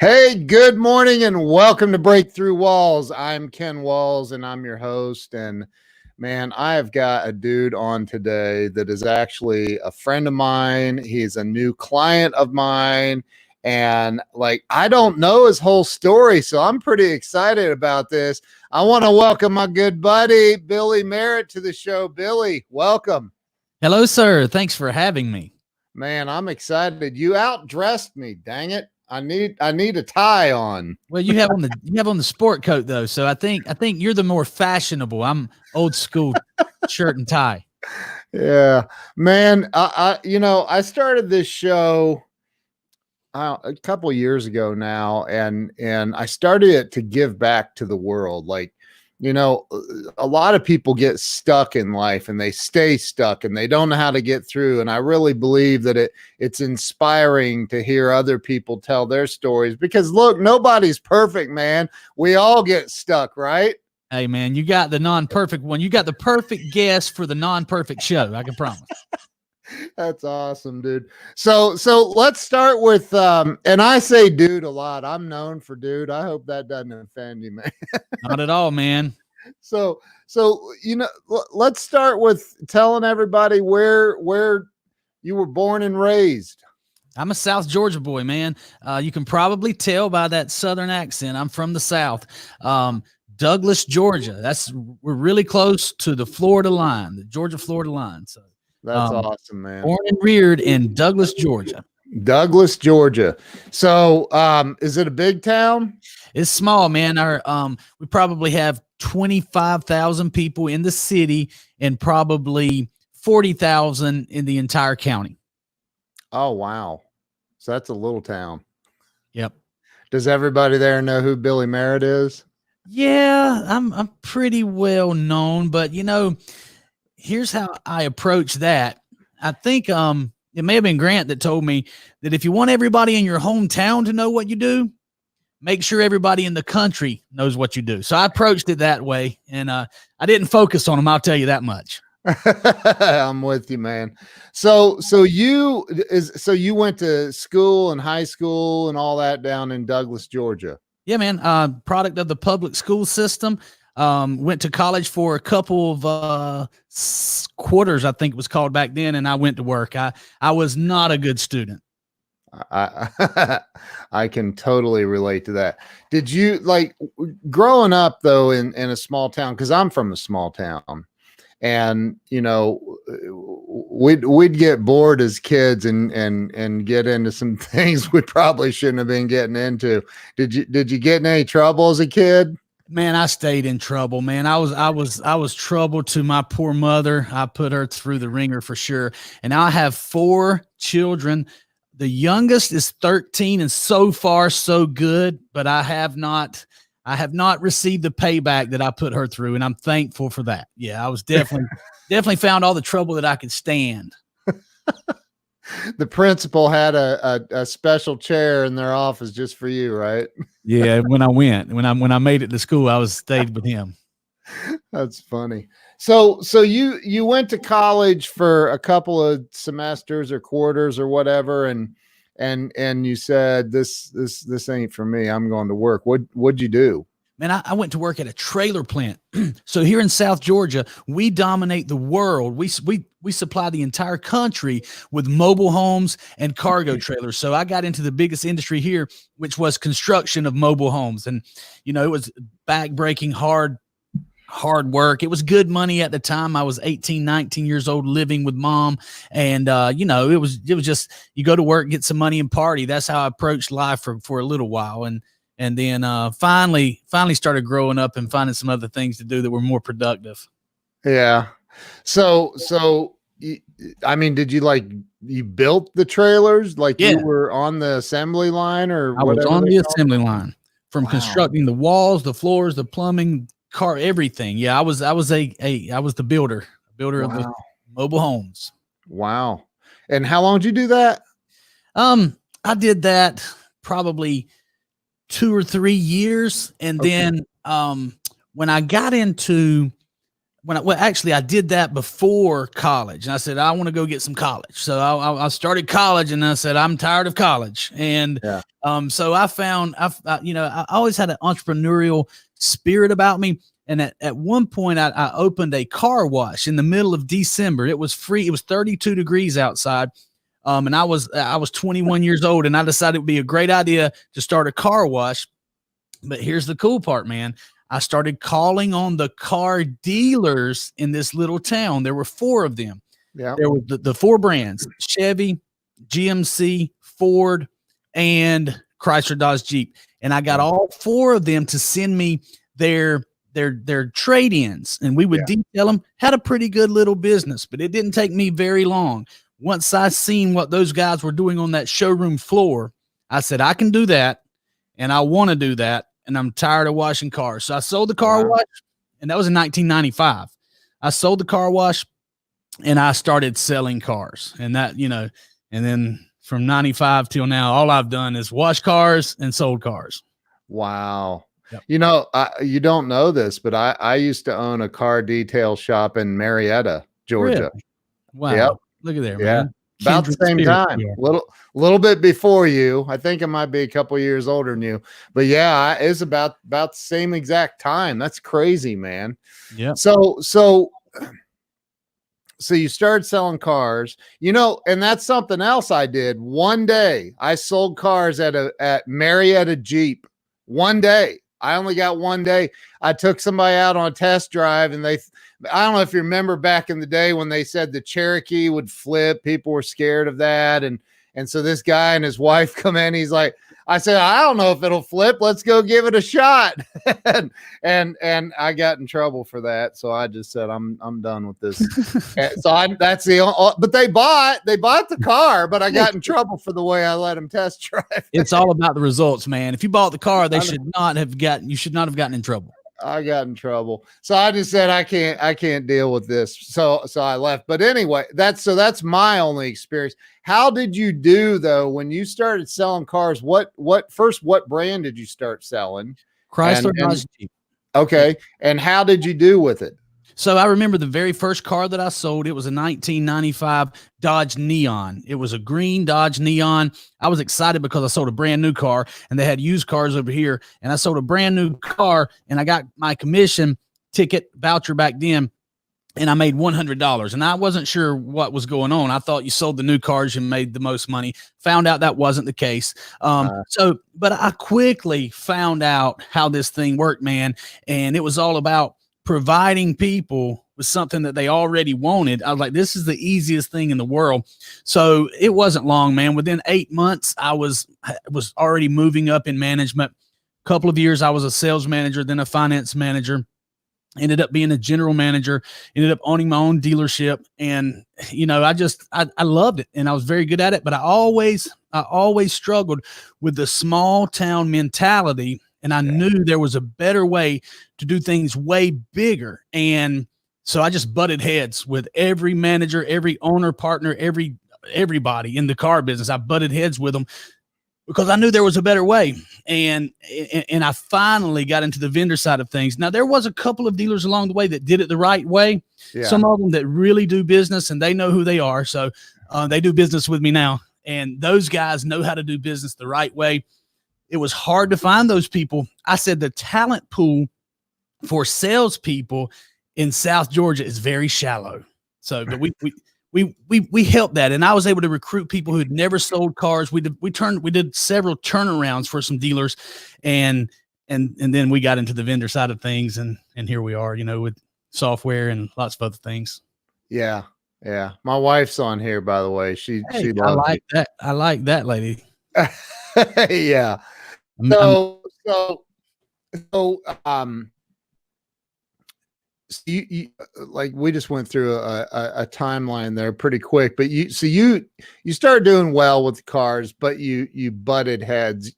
Hey, good morning and welcome to Breakthrough Walls. I'm Ken Walls and I'm your host. And man, I've got a dude on today that is actually a friend of mine. He's a new client of mine. And I don't know his whole story, so I'm pretty excited about this. I want to welcome my good buddy, Billy Merritt, to the show. Billy, welcome. Hello, sir. Thanks for having me. Man, I'm excited. You outdressed me, dang it. I need a tie on. Well, you have on the sport coat though, so I think you're the more fashionable. I'm old school shirt and tie. Yeah, man. I started this show a couple years ago now, and I started it to give back to the world. A lot of people get stuck in life and they stay stuck and they don't know how to get through. And I really believe that it's inspiring to hear other people tell their stories because look, nobody's perfect, man. We all get stuck, right? Hey, man, you got the non-perfect one. You got the perfect guest for the non-perfect show. I can promise. That's awesome, dude. So let's start with and I say dude a lot. I'm known for dude. I hope that doesn't offend you, man. Not at all, man. So let's start with telling everybody where you were born and raised. I'm a South Georgia boy, man. You can probably tell by that Southern accent. I'm from the South. Douglas, Georgia. We're really close to the Florida line, the Georgia-Florida line. So that's awesome, man. Born and reared in Douglas, Georgia. Douglas, Georgia. So, is it a big town? It's small, man. We probably have 25,000 people in the city and probably 40,000 in the entire county. Oh, wow. So that's a little town. Yep. Does everybody there know who Billy Merritt is? Yeah, I'm pretty well known, but here's how I approach that. I think it may have been Grant that told me that if you want everybody in your hometown to know what you do, make sure everybody in the country knows what you do. So I approached it that way, and I didn't focus on them. I'll tell you that much. I'm with you, man. So you went to school and high school and all that down in Douglas, Georgia. Yeah, man. Product of the public school system. Went to college for a couple of quarters, I think it was called back then, and I went to work. I was not a good student. I can totally relate to that. Did you growing up though in a small town? Because I'm from a small town, and we'd get bored as kids and get into some things we probably shouldn't have been getting into. Did you get in any trouble as a kid? Man, I stayed in trouble, man. I was trouble to my poor mother. I put her through the ringer for sure. And I have 4 children. The youngest is 13 and so far so good, but I have not received the payback that I put her through, and I'm thankful for that. Yeah, I was definitely found all the trouble that I could stand. The principal had a special chair in their office just for you, right? Yeah, when I made it to school, I stayed with him. That's funny. So you went to college for a couple of semesters or quarters or whatever, and you said this ain't for me. I'm going to work. What'd you do? Man, I went to work at a trailer plant. So here in South Georgia, we dominate the world. We supply the entire country with mobile homes and cargo trailers. So I got into the biggest industry here, which was construction of mobile homes. And, it was back-breaking, hard work. It was good money at the time. I was 18, 19 years old living with mom. And, it was just, you go to work, get some money and party. That's how I approached life for a little while. And then finally started growing up and finding some other things to do that were more productive. Yeah. So I mean, did you built the trailers? You were on the assembly line or I was on the assembly line from constructing the walls, the floors, the plumbing, everything. Yeah, I was the builder of the mobile homes. Wow. And how long did you do that? I did that probably 2 or 3 years. And then when I got into well, actually, I did that before college, and I said I want to go get some college. So I started college, and I said I'm tired of college, and Yeah. so I found I always had an entrepreneurial spirit about me. And at one point, I opened a car wash in the middle of December. It was free. It was 32 degrees outside. And I was 21 years old, and I decided it would be a great idea to start a car wash. But here's the cool part, man. I started calling on the car dealers in this little town. There were 4 of them. Yeah. There were the 4 brands: Chevy, GMC, Ford, and Chrysler, Dodge, Jeep. And I got all 4 of them to send me their trade-ins, and we would detail them. Had a pretty good little business, but it didn't take me very long. Once I seen what those guys were doing on that showroom floor, I said, I can do that, and I want to do that, and I'm tired of washing cars. So I sold the car wash, and that was in 1995. I sold the car wash, and I started selling cars, and that, and then from 95 till now, all I've done is wash cars and sold cars. Wow. Yep. You don't know this, but I used to own a car detail shop in Marietta, Georgia. Really? Wow. Yep. Look at there, Yeah. man. About the same time, little bit before you. I think I might be a couple years older than you, but yeah, it's about the same exact time. That's crazy, man. Yeah. So you started selling cars, and that's something else I did. One day I sold cars at Marietta Jeep. One day. I only got one day. I took somebody out on a test drive, and I don't know if you remember back in the day when they said the Cherokee would flip. People were scared of that. And so this guy and his wife come in. He's like, I said, I don't know if it'll flip. Let's go give it a shot. and I got in trouble for that. So I just said, I'm done with this. That's the only, but they bought the car, but I got in trouble for the way I let them test drive. It's all about the results, man. If you bought the car, you should not have gotten in trouble. I got in trouble. So I just said, I can't deal with this. So I left. But anyway, that's my only experience. How did you do though, when you started selling cars? What brand did you start selling? Chrysler, Dodge, Jeep. Okay. And how did you do with it? So I remember the very first car that I sold. It was a 1995 Dodge Neon. It was a green Dodge Neon. I was excited because I sold a brand new car, and they had used cars over here. And I sold a brand new car, and I got my commission ticket voucher back then, and I made $100. And I wasn't sure what was going on. I thought you sold the new cars and made the most money. Found out that wasn't the case. But I quickly found out how this thing worked, man. And it was all about providing people with something that they already wanted. I was like, this is the easiest thing in the world. So it wasn't long, man. Within 8 months, I was already moving up in management. A couple of years, I was a sales manager, then a finance manager. Ended up being a general manager, ended up owning my own dealership. And, I loved it, and I was very good at it, but I always struggled with the small town mentality. And I knew there was a better way to do things way bigger. And so I just butted heads with every manager, every owner, partner, everybody in the car business. I butted heads with them because I knew there was a better way. And I finally got into the vendor side of things. Now, there was a couple of dealers along the way that did it the right way. Yeah. Some of them that really do business, and they know who they are. So they do business with me now. And those guys know how to do business the right way. It was hard to find those people. I said the talent pool for salespeople in South Georgia is very shallow. So, but we helped that, and I was able to recruit people who had never sold cars. We did several turnarounds for some dealers, and then we got into the vendor side of things, and here we are, with software and lots of other things. Yeah, yeah. My wife's on here, by the way. She loves I like that. I like that lady. Yeah. You like, we just went through a timeline there pretty quick, but you started doing well with the cars, but you butted heads.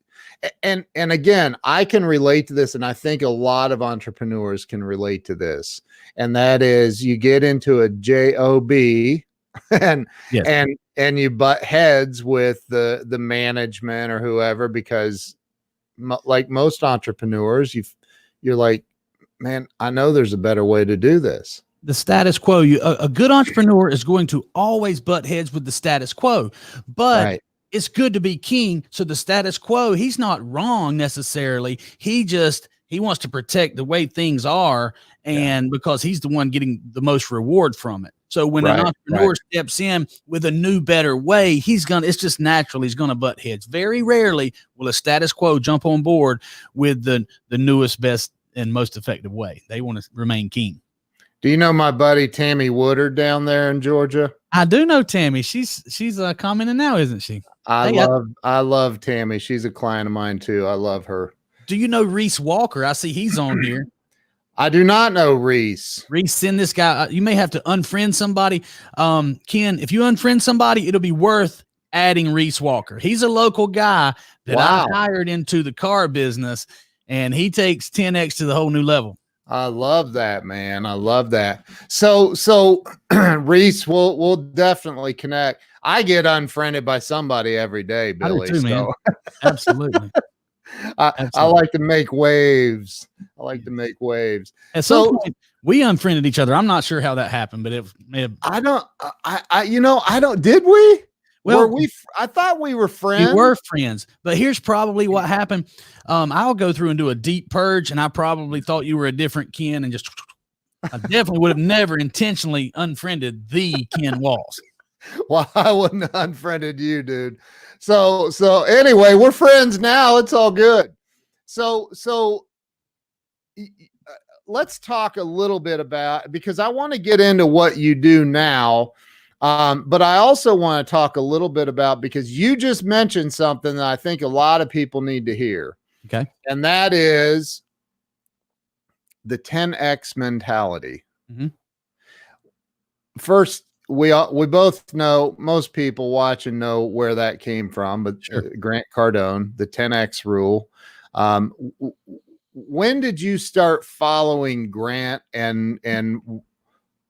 And again, I can relate to this, and I think a lot of entrepreneurs can relate to this. And that is, you get into a job and you butt heads with the management or whoever, because like most entrepreneurs, you're like, man, I know there's a better way to do this. the status quo. A good entrepreneur is going to always butt heads with the status quo, but Right. it's good to be king. So the status quo, he's not wrong necessarily. He wants to protect the way things are, and because he's the one getting the most reward from it. So when an entrepreneur steps in with a new, better way, it's just natural. He's going to butt heads. Very rarely will a status quo jump on board with the newest, best, and most effective way. They want to remain king. Do you know my buddy Tammy Woodard down there in Georgia? I do know Tammy. She's commenting now, isn't she? I love Tammy. She's a client of mine too. I love her. Do you know Reese Walker? I see he's on here. I do not know Reese. Reese, send this guy. You may have to unfriend somebody. Ken, if you unfriend somebody, it'll be worth adding Reese Walker. He's a local guy that I hired into the car business, and he takes 10X to the whole new level. I love that, man. I love that. So Reese, we'll definitely connect. I get unfriended by somebody every day, Billy. I do too, man. Absolutely. I like to make waves. At some point, we unfriended each other. I'm not sure how that happened, but I don't. Did we? Well, I thought we were friends. We were friends, but here's probably what happened. I'll go through and do a deep purge, and I probably thought you were a different Ken, and just I definitely would have never intentionally unfriended the Ken Walls. Well, I wouldn't have unfriended you, dude. So anyway, we're friends now. It's all good. So let's talk a little bit about, because I want to get into what you do now. But I also want to talk a little bit about, because you just mentioned something that I think a lot of people need to hear. Okay. And that is the 10X mentality. Mm-hmm. First, we both know, most people watching know where that came from, but Grant Cardone, the 10X rule. When did you start following Grant, and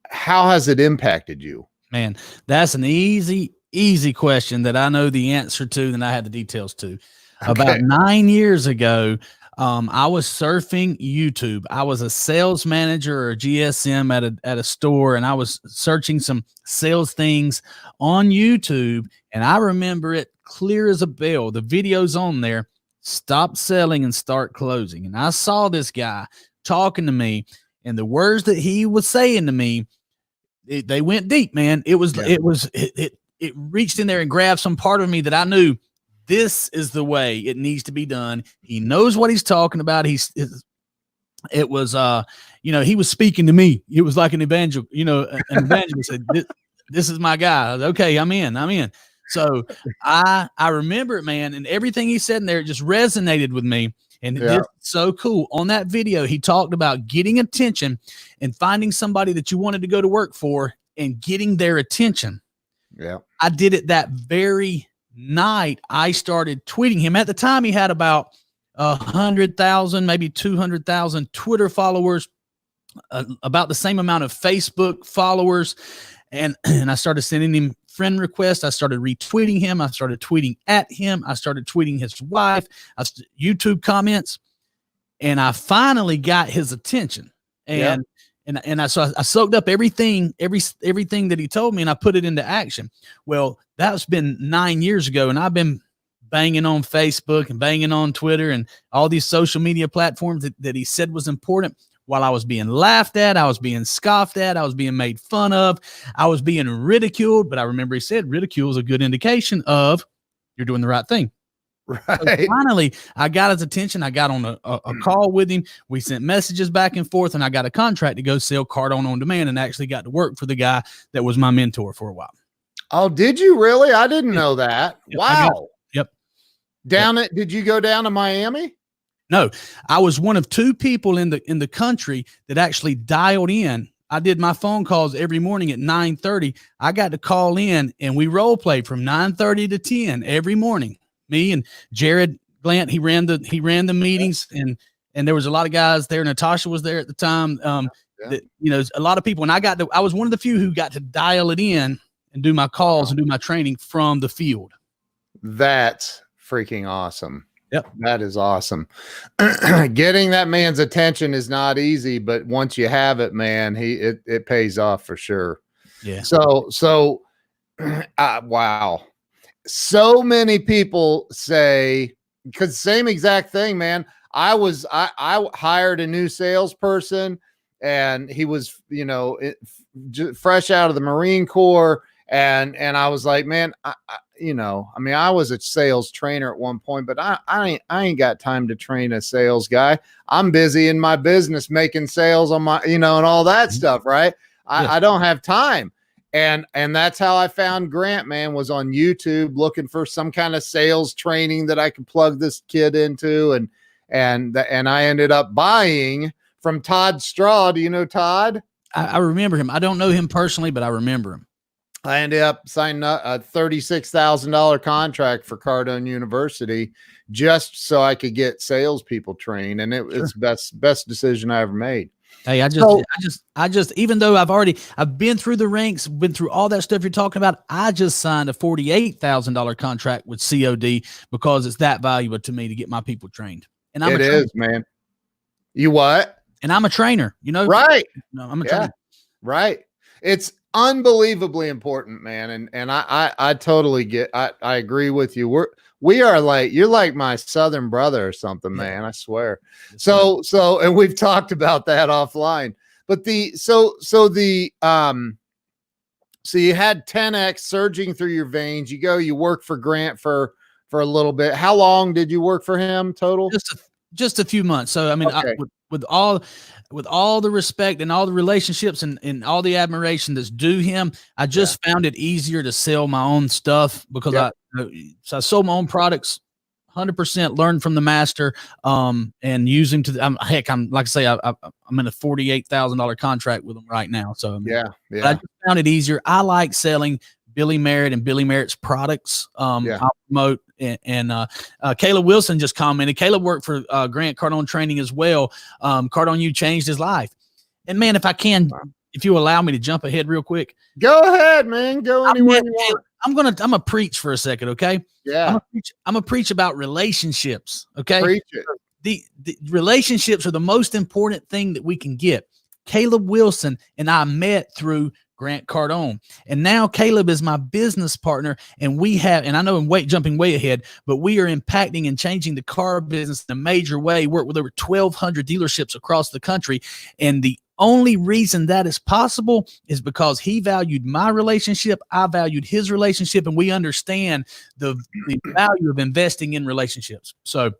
how has it impacted you? Man, that's an easy question that I know the answer to, and I had the details to. Okay. About 9 years ago, I was surfing YouTube. I was a sales manager or a GSM at a store, and I was searching some sales things on YouTube, and I remember it clear as a bell. The video's on there, stop selling and start closing. And I saw this guy talking to me, and the words that he was saying to me, they went deep, man. It reached in there and grabbed some part of me that I knew this is the way it needs to be done. He knows what he's talking about. He was speaking to me. It was like an evangelist said, this is my guy. I was, okay, I'm in. So I remember it, man. And everything he said in there just resonated with me. And it's so cool. On that video, he talked about getting attention and finding somebody that you wanted to go to work for and getting their attention. Yeah. I did it that very night. I started tweeting him. At the time, he had about 100,000, maybe 200,000 Twitter followers, about the same amount of Facebook followers. And I started sending him friend requests. I started retweeting him. I started tweeting at him. I started tweeting his wife. YouTube comments, and I finally got his attention. And I soaked up everything that he told me, and I put it into action. Well, that's been 9 years ago, and I've been banging on Facebook and banging on Twitter and all these social media platforms that he said was important. While I was being laughed at, I was being scoffed at, I was being made fun of, I was being ridiculed. But I remember he said ridicule is a good indication of you're doing the right thing. Right. So finally, I got his attention. I got on a call with him. We sent messages back and forth, and I got a contract to go sell Cardone on demand, and actually got to work for the guy that was my mentor for a while. Oh, did you really? I didn't know that. Yep, wow. Yep. Did you go down to Miami? No, I was one of two people in the country that actually dialed in. I did my phone calls every morning at 9:30. I got to call in, and we role played from 9:30 to 10 every morning. Me and Jared Glant, he ran the meetings, and there was a lot of guys there. Natasha was there at the time. A lot of people, and I was one of the few who got to dial it in and do my calls and do my training from the field. That's freaking awesome. Yep. That is awesome. Getting that man's attention is not easy, but once you have it, man, it pays off for sure. Yeah. So wow. So many people say, because same exact thing, man. I hired a new salesperson, and he was, fresh out of the Marine Corps, and I was like, man, I mean, I was a sales trainer at one point, but I ain't got time to train a sales guy. I'm busy in my business making sales on my, and all that stuff, right? I don't have time. And that's how I found Grant, man, was on YouTube looking for some kind of sales training that I could plug this kid into. And I ended up buying from Todd Straw. Do you know Todd? I remember him. I don't know him personally, but I remember him. I ended up signing a $36,000 contract for Cardone University just so I could get salespeople trained. And it's best decision I ever made. Hey, I just, even though I've been through the ranks, been through all that stuff you're talking about, I just signed a $48,000 contract with COD because it's that valuable to me to get my people trained. And it is, man. You what? And I'm a trainer, Right. No, I'm a trainer. Right. It's unbelievably important, man. And I totally get, I agree with you. We are like, you're like my Southern brother or something, man. I swear. So, and we've talked about that offline, but so you had 10X surging through your veins. You work for Grant for a little bit. How long did you work for him total? Just a few months. So, I mean, okay. with all the respect and all the relationships and all the admiration that's due him, I just found it easier to sell my own stuff because I sold my own products, 100% learned from the master, and use him to I'm like I say, I'm in a $48,000 contract with him right now. So I just found it easier. I like selling Billy Merritt and Billy Merritt's products. I promote and Caleb Wilson just commented. Caleb worked for Grant Cardone Training as well. Cardone, you changed his life. And man, if you allow me to jump ahead real quick, go ahead, man. Go anywhere you want. I'm gonna preach for a second, okay? Yeah. I'm gonna preach about relationships. Okay. Preach it. The relationships are the most important thing that we can get. Caleb Wilson and I met through Grant Cardone, and now Caleb is my business partner, and I know I'm jumping way ahead, but we are impacting and changing the car business in a major way. Work with over 1,200 dealerships across the country, and the only reason that is possible is because he valued my relationship, I valued his relationship, and we understand the value of investing in relationships. So,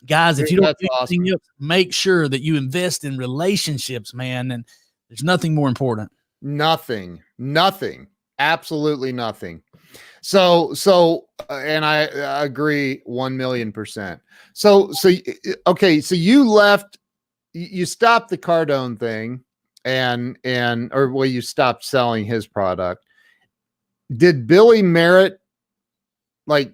guys, if you don't do anything else, make sure that you invest in relationships, man, and there's nothing more important. Nothing, absolutely nothing. So, and I agree 1,000,000%. So, okay. So you stopped the Cardone thing or you stopped selling his product. Did Billy Merritt, like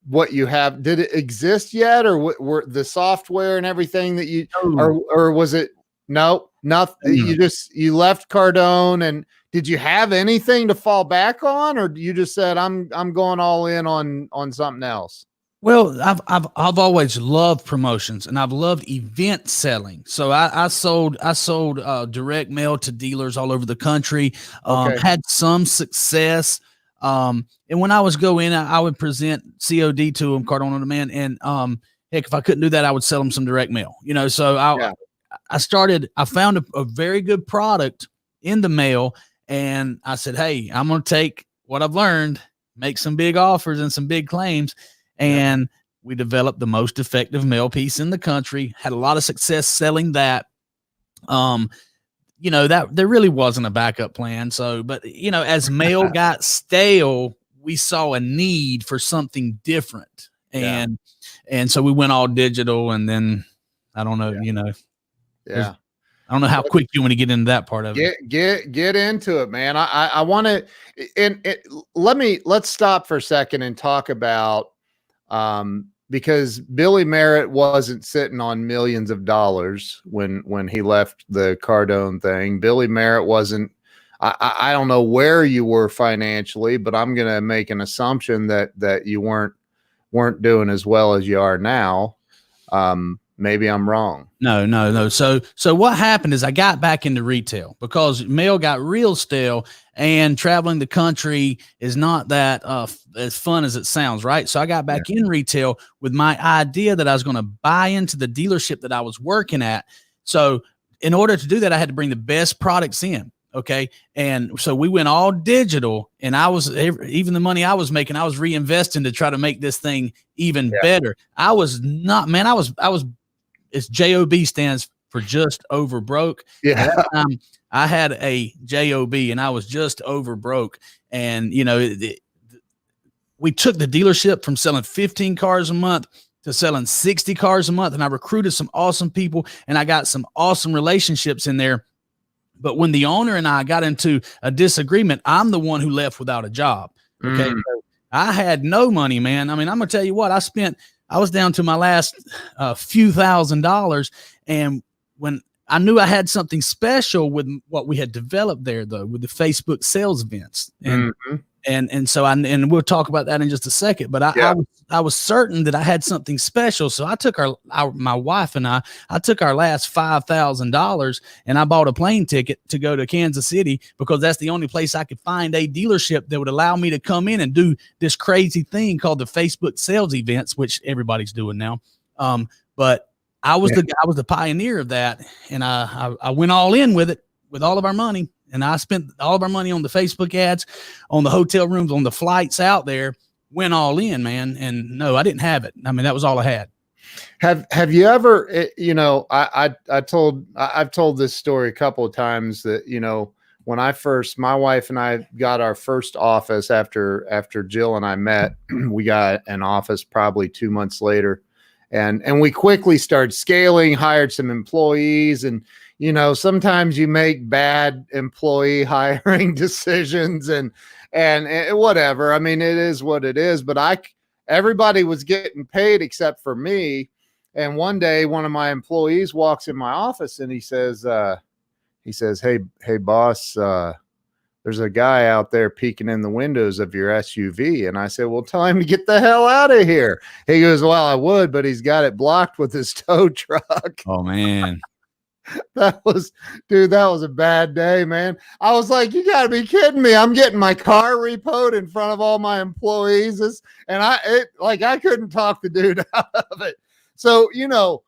what you have, did it exist yet? Or were the software and everything that or was it? No, nothing. You left Cardone, and did you have anything to fall back on, or you just said I'm going all in on something else? Well, I've always loved promotions, and I've loved event selling. So I sold direct mail to dealers all over the country. Had some success. And when I was going, I would present COD to them, Cardone on Demand, and heck, if I couldn't do that, I would sell them some direct mail. So I found a very good product in the mail, and I said, hey, I'm going to take what I've learned, make some big offers and some big claims. And we developed the most effective mail piece in the country, had a lot of success selling that. That there really wasn't a backup plan. So, but as mail got stale, we saw a need for something different. And so we went all digital, and then I don't know, I don't know how quick you want to get into that part of it. Get into it, man. I want to, and let's stop for a second and talk about, because Billy Merritt wasn't sitting on millions of dollars when he left the Cardone thing. Billy Merritt wasn't, I don't know where you were financially, but I'm going to make an assumption that you weren't weren't doing as well as you are now. Maybe I'm wrong. No. So what happened is I got back into retail because mail got real stale, and traveling the country is not that as fun as it sounds, right? So I got back in retail with my idea that I was going to buy into the dealership that I was working at. So in order to do that, I had to bring the best products in. Okay. And so we went all digital, and I was, even the money I was making, I was reinvesting to try to make this thing even better. I was not, man, I was, it's JOB stands for just over broke. Yeah. At that time, I had a JOB and I was just over broke. And, you know, we took the dealership from selling 15 cars a month to selling 60 cars a month. And I recruited some awesome people, and I got some awesome relationships in there. But when the owner and I got into a disagreement, I'm the one who left without a job. Okay. So I had no money, man. I mean, I'm going to tell you what, I was down to my last few $1,000s. And when I knew I had something special with what we had developed there, though, with the Facebook sales events. And so and we'll talk about that in just a second, but I was certain that I had something special. So I took my wife and I took our last $5,000 and I bought a plane ticket to go to Kansas City, because that's the only place I could find a dealership that would allow me to come in and do this crazy thing called the Facebook sales events, which everybody's doing now. But I was the pioneer of that. And I went all in with it, with all of our money. And I spent all of our money on the Facebook ads, on the hotel rooms, on the flights out there, went all in, man. And no, I didn't have it. I mean, that was all I had. Have you ever, you know, I've told this story a couple of times that, you know, when my wife and I got our first office after Jill and I met, we got an office probably 2 months later, and we quickly started scaling, hired some employees, and, you know, sometimes you make bad employee hiring decisions and whatever. I mean, it is what it is, but everybody was getting paid except for me. And one day, one of my employees walks in my office and he says, Hey boss, there's a guy out there peeking in the windows of your SUV. And I said, well, tell him to get the hell out of here. He goes, well, I would, but he's got it blocked with his tow truck. Oh, man. That was a bad day, man. I was like, you gotta be kidding me. I'm getting my car repoed in front of all my employees. And I couldn't talk the dude out of it. So, you know,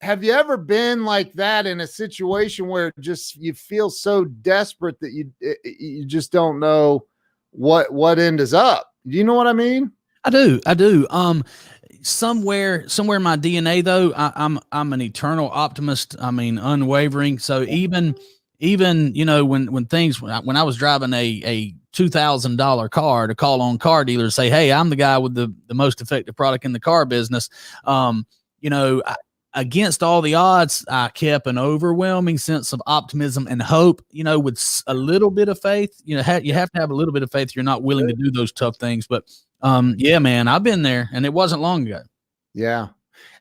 have you ever been like that in a situation where just you feel so desperate that you just don't know what end is up? Do you know what I mean? I do. Somewhere in my DNA, though, I'm an eternal optimist. I mean, unwavering. So even, you know, when I was driving a $2,000 car to call on car dealers, say, hey, I'm the guy with the most effective product in the car business. You know, against all the odds, I kept an overwhelming sense of optimism and hope, you know, with a little bit of faith. You know, you have to have a little bit of faith. You're not willing to do those tough things, but yeah, man, I've been there, and it wasn't long ago. Yeah.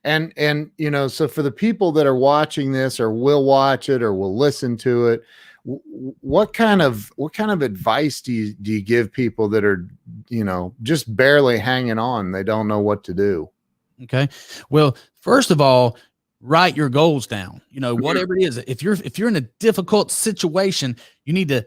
And, you know, so for the people that are watching this or will watch it or will listen to it, what kind of advice do you give people that are, you know, just barely hanging on? They don't know what to do. Okay. Well, first of all, write your goals down. You know, whatever it is, if you're in a difficult situation, you need to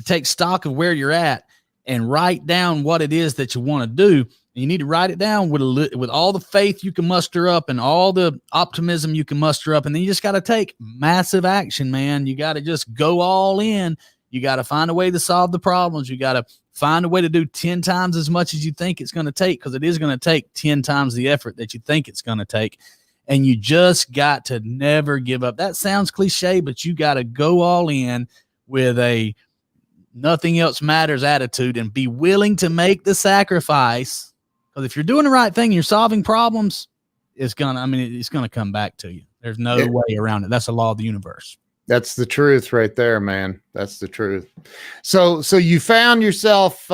take stock of where you're at and write down what it is that you want to do. And you need to write it down with all the faith you can muster up and all the optimism you can muster up. And then you just got to take massive action, man. You got to just go all in. You got to find a way to solve the problems. You got to find a way to do 10 times as much as you think it's going to take, because it is going to take 10 times the effort that you think it's going to take. And you just got to never give up. That sounds cliche, but you got to go all in with a nothing else matters attitude and be willing to make the sacrifice. Because if you're doing the right thing, you're solving problems, it's going to come back to you. There's no way around it. That's the law of the universe. That's the truth right there, man. That's the truth. So you found yourself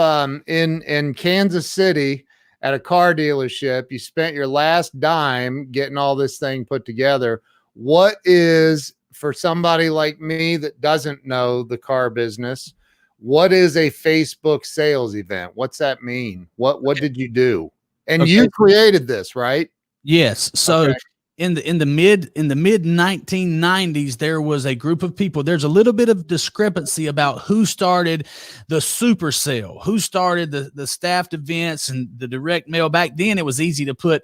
in Kansas City at a car dealership. You spent your last dime getting all this thing put together. What is, for somebody like me that doesn't know the car business, what is a Facebook sales event? What's that mean? What did you do? And you created this, right? Yes. So in the mid 1990s, there was a group of people. There's a little bit of discrepancy about who started the super sale, who started the staffed events and the direct mail. Back then, it was easy to put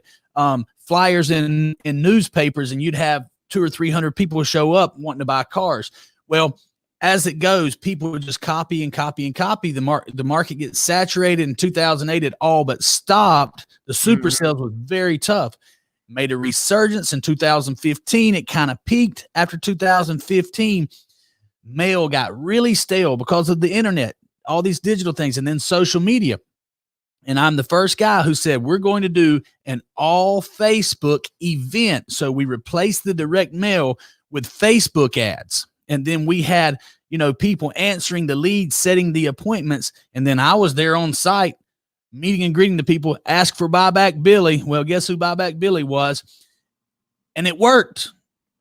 flyers in newspapers, and you'd have 200 or 300 people show up wanting to buy cars. Well, as it goes, people would just copy and copy and copy. The market gets saturated. In 2008, it all but stopped. The super sales was very tough. Made a resurgence in 2015. It kind of peaked after 2015. Mail got really stale because of the internet, all these digital things, and then social media. And I'm the first guy who said, we're going to do an all Facebook event. So we replaced the direct mail with Facebook ads. And then we had, people answering the leads, setting the appointments. And then I was there on site, meeting and greeting the people, ask for Buyback Billy. Well, guess who Buyback Billy was? And it worked.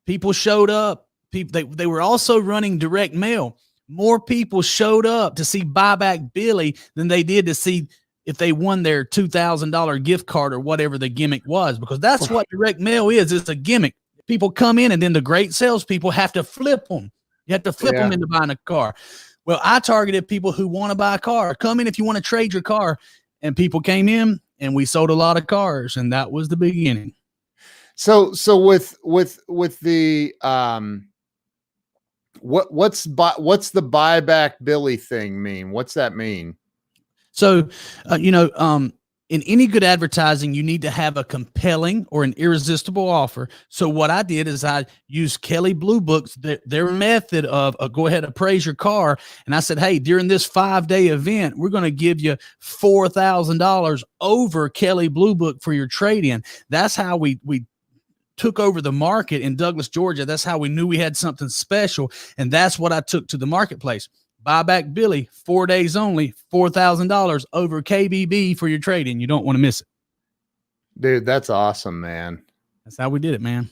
People showed up. They were also running direct mail. More people showed up to see Buyback Billy than they did to see if they won their $2,000 gift card or whatever the gimmick was, because that's what direct mail is. It's a gimmick. People come in, and then the great salespeople have to flip them. You have to flip them into buying a car. Well, I targeted people who want to buy a car. Come in if you want to trade your car. And people came in, and we sold a lot of cars, and that was the beginning. So with the what's the Buyback Billy thing mean? What's that mean? So, in any good advertising, you need to have a compelling or an irresistible offer. So what I did is I used Kelley Blue Book's, their method of go ahead, appraise your car. And I said, hey, during this 5-day event, we're going to give you $4,000 over Kelley Blue Book for your trade-in. That's how we took over the market in Douglas, Georgia. That's how we knew we had something special. And that's what I took to the marketplace. Buyback Billy, 4 days only, $4,000 over KBB for your trade-in. You don't want to miss it. Dude, that's awesome, man. That's how we did it, man.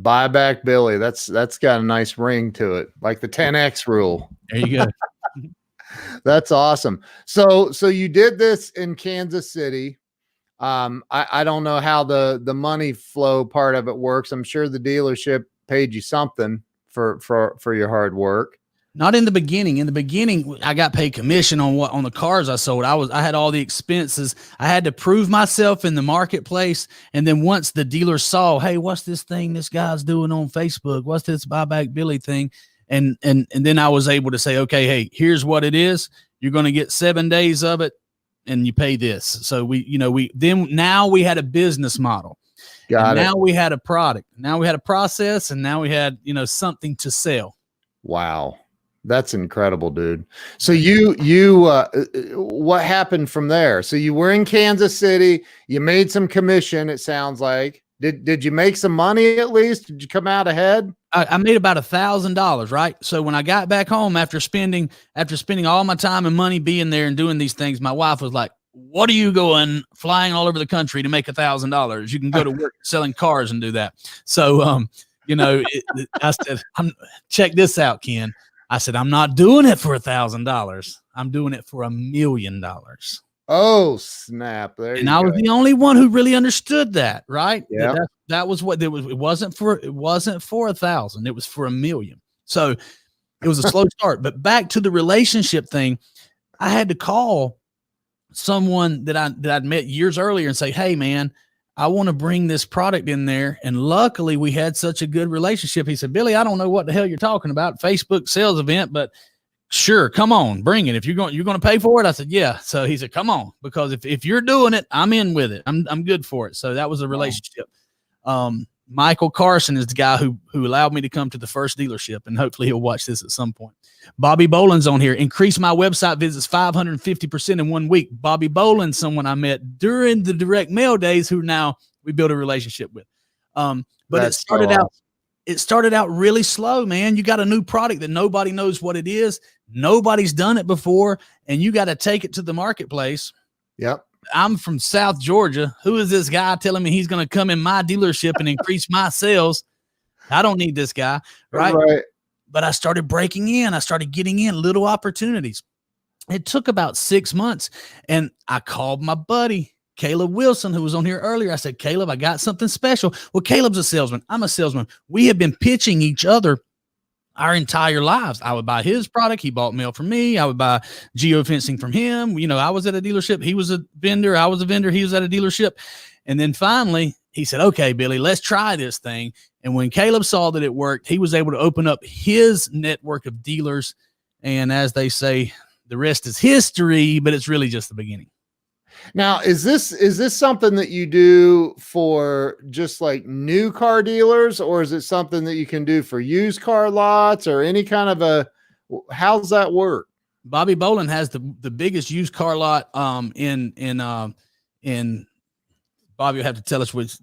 Buyback Billy. That's got a nice ring to it, like the 10X rule. There you go. That's awesome. So you did this in Kansas City. I don't know how the money flow part of it works. I'm sure the dealership paid you something for your hard work. Not in the beginning. In the beginning, I got paid commission on the cars I sold. I had all the expenses. I had to prove myself in the marketplace. And then once the dealer saw, hey, what's this thing this guy's doing on Facebook? What's this Buyback Billy thing? And then I was able to say, okay, hey, here's what it is. You're going to get 7 days of it, and you pay this. So now we had a business model. Now we had a product. Now we had a process, and now we had, something to sell. Wow. That's incredible, dude. So what happened from there? So you were in Kansas City, you made some commission, it sounds like. Did you make some money at least? Did you come out ahead? I made about $1,000, right? So when I got back home after spending all my time and money being there and doing these things, my wife was like, what are you going flying all over the country to make $1,000? You can go to work selling cars and do that. So, I said, check this out, Ken. I said, I'm not doing it for $1,000. I'm doing it for $1 million. Oh, snap. And I was the only one who really understood that, right? Yeah. That was what it was. It wasn't for 1,000. It was for $1 million. So it was a slow start. But back to the relationship thing, I had to call someone that I'd met years earlier and say, hey, man, I want to bring this product in there. And luckily we had such a good relationship. He said, Billy, I don't know what the hell you're talking about, Facebook sales event, but sure, come on, bring it. If you're going to pay for it. I said, yeah. So he said, come on, because if you're doing it, I'm in with it. I'm good for it. So that was a relationship. Michael Carson is the guy who allowed me to come to the first dealership, and hopefully he'll watch this at some point. Bobby Boland's on here. Increased my website visits 550% in 1 week. Bobby Boland, someone I met during the direct mail days, who now we built a relationship with. But it started out really slow, man. You got a new product that nobody knows what it is. Nobody's done it before, and you got to take it to the marketplace. Yep. I'm from South Georgia. Who is this guy telling me he's going to come in my dealership and increase my sales? I don't need this guy. Right. But I started breaking in. I started getting in little opportunities. It took about 6 months, and I called my buddy Caleb Wilson, who was on here earlier. I said, Caleb, I got something special. Well, Caleb's a salesman. I'm a salesman. We have been pitching each other our entire lives. I would buy his product. He bought mail from me. I would buy geofencing from him. You know, I was at a dealership. He was a vendor. I was a vendor. He was at a dealership. And then finally he said, okay, Billy, let's try this thing. And when Caleb saw that it worked, he was able to open up his network of dealers. And as they say, the rest is history, but it's really just the beginning. Now, is this something that you do for just like new car dealers, or is it something that you can do for used car lots or any kind of how's that work? Bobby Boland has the biggest used car lot in Bobby will have to tell us which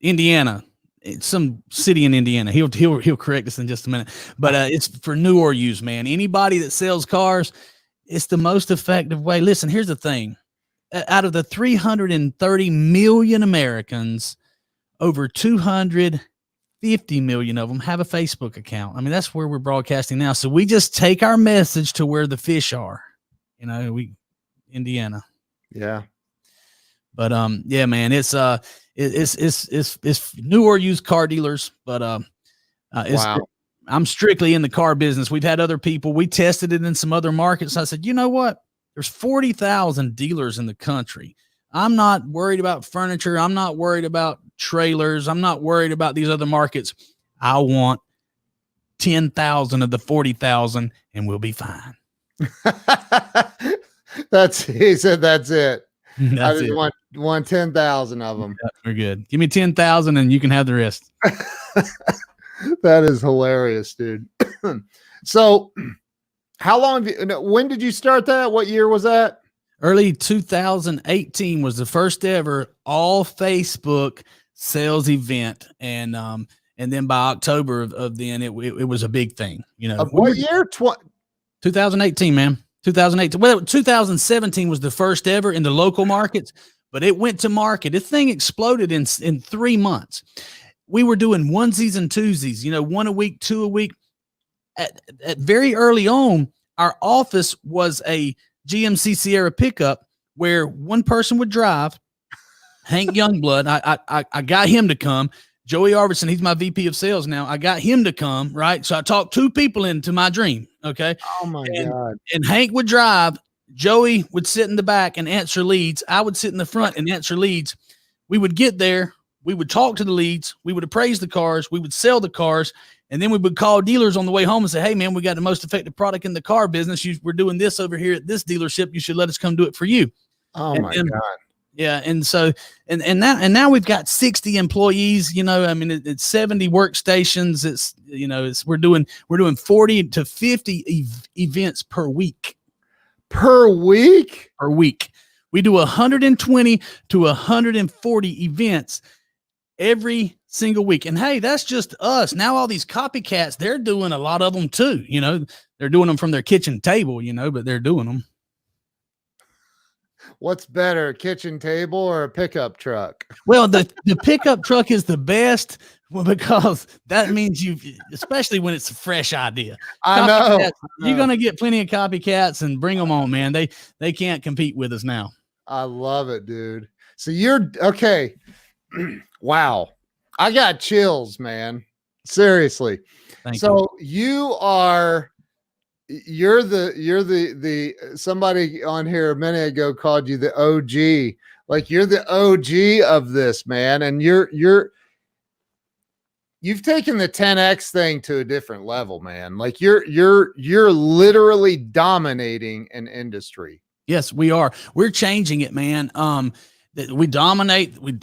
Indiana. It's some city in Indiana. He'll correct us in just a minute. But it's for new or used, man. Anybody that sells cars, it's the most effective way. Listen, here's the thing. Out of the 330 million Americans, over 250 million of them have a Facebook account. I mean, that's where we're broadcasting now. So we just take our message to where the fish are. You know, Indiana. Yeah. But yeah, man, it's new or used car dealers, but wow. I'm strictly in the car business. We've had other people. We tested it in some other markets. I said, you know what? There's 40,000 dealers in the country. I'm not worried about furniture. I'm not worried about trailers. I'm not worried about these other markets. I want 10,000 of the 40,000 and we'll be fine. He said, that's it. I just it. want 10,000 of them. Yeah, we're good. Give me 10,000 and you can have the rest. That is hilarious, dude. So how long when did you start that? What year was that? Early 2018 was the first ever all Facebook sales event. And then by October of then it was a big thing, you know. What year? 2018, man. 2018. Well, 2017 was the first ever in the local markets, but it went to market. This thing exploded in 3 months. We were doing onesies and twosies, you know, 1 a week, 2 a week. At very early on, our office was a GMC Sierra pickup where one person would drive. Hank Youngblood, I got him to come. Joey Arvidson, he's my VP of sales now. I got him to come, right? So I talked 2 people into my dream, okay? Oh, my God. And Hank would drive. Joey would sit in the back and answer leads. I would sit in the front and answer leads. We would get there. We would talk to the leads. We would appraise the cars. We would sell the cars. And then we would call dealers on the way home and say, hey, man, we got the most effective product in the car business. We're doing this over here at this dealership. You should let us come do it for you. Oh, my God. Yeah. And so, and now we've got 60 employees, you know, I mean, it's 70 workstations. It's, you know, we're doing 40 to 50 events per week. Per week? Per week. We do 120 to 140 events every single week. And hey, that's just us. Now all these copycats, they're doing a lot of them too. You know, they're doing them from their kitchen table, you know, but they're doing them. What's better, a kitchen table or a pickup truck? Well, the pickup truck is the best because that means especially when it's a fresh idea. I know. You're going to get plenty of copycats and bring them on, man. They can't compete with us now. I love it, dude. So you're okay. Wow. I got chills, man. Seriously. Thank you. You're the somebody on here a minute ago called you the OG. Like you're the OG of this, man. And you've taken the 10X thing to a different level, man. Like you're literally dominating an industry. Yes, we are. We're changing it, man. We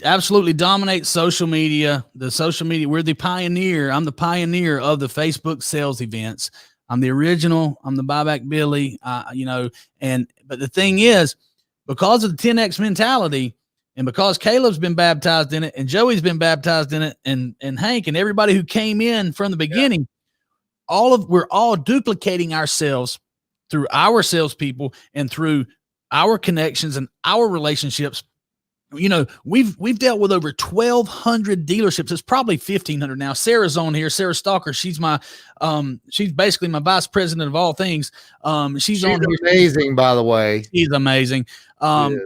absolutely dominate social media. The social media, we're the pioneer. I'm the pioneer of the Facebook sales events. I'm the original. I'm the buyback Billy, you know, but the thing is, because of the 10X mentality and because Caleb's been baptized in it and Joey's been baptized in it and Hank and everybody who came in from the beginning, we're all duplicating ourselves through our salespeople and through our connections and our relationships. You know, we've dealt with over 1,200 dealerships. It's probably 1,500 now. Sarah's on here. Sarah Stalker. She's she's basically my vice president of all things. She's on here. Amazing, by the way. She's amazing.